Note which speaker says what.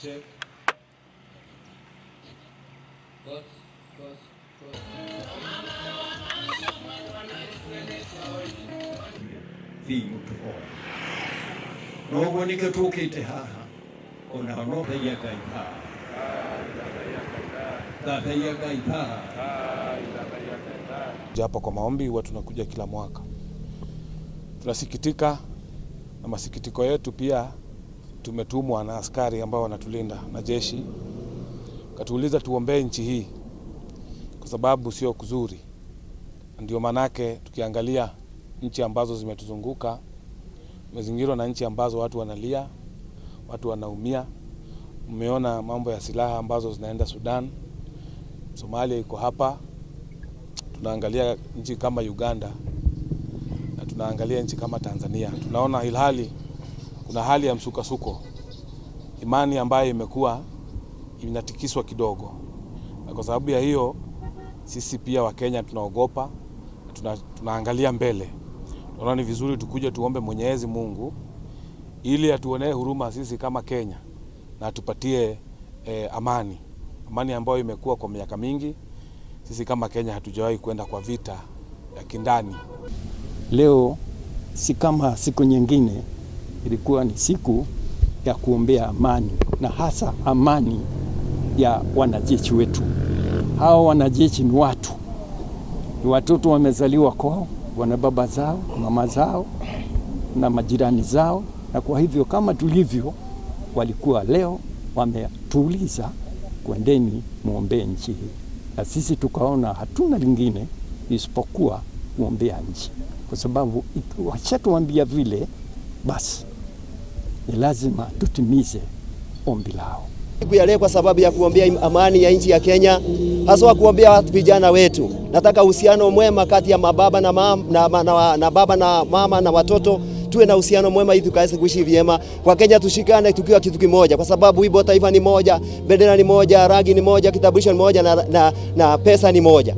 Speaker 1: Check.
Speaker 2: Fiu tuho. Nogo ni katokite haha. Ona no ya kaipa. Tata ya kaipa.
Speaker 3: Hapa kwa maombi huwa tunakuja kila mwaka. Tunasikitika na masikitiko yetu pia tumetumwa na askari ambao wanatulinda na jeshi. Katuuliza tuombee nchi hii kwa sababu sio kuzuri. Ndio manake tukiangalia nchi ambazo zimetuzunguka, tumezingirwa na nchi ambazo watu wanalia, watu wanaumia. Umeona mambo ya silaha ambazo zinaenda Sudan, Somalia iko hapa. Tunaangalia nchi kama Uganda na tunaangalia nchi kama Tanzania. Tunaona ilhali kuna hali ya msukasuko, imani ambayo imekuwa inatikiswa kidogo, na kwa sababu ya hiyo sisi pia wa Kenya tunaogopa, tunaangalia mbele. Tunaona ni vizuri tukuje tuombe Mwenyezi Mungu ili atuonee huruma sisi kama Kenya na atupatie amani ambayo imekuwa kwa miaka mingi. Sisi kama Kenya hatujawahi kwenda kwa vita ya kindani.
Speaker 4: Leo si kama siku nyingine, ilikuwa ni siku ya kuombea amani, na hasa amani ya wanajeshi wetu. Hao wanajeshi ni watu, ni watoto wamezaliwa kwao, wana baba zao, mama zao na majirani zao, na kwa hivyo kama tulivyo walikuwa leo wametuuliza kwendeni muombee nchi hii, na sisi tukaona hatuna lingine isipokuwa kuombea nchi, kwa sababu washatuambia vile, basi ni lazima tutimize ombi lao.
Speaker 5: Siku ya leo kwa sababu ya kuombea amani ya nchi ya Kenya, hasa kuombea vijana wetu. Nataka uhusiano mwema kati ya mababa na baba na mama na watoto, tuwe na uhusiano mwema ili tukaweze kuishi vyema. Kwa Kenya tushikane tukiwa kitu kimoja, kwa sababu wimbo taifa ni moja, bendera ni moja, rangi ni moja, kitambulisho ni moja na pesa ni moja.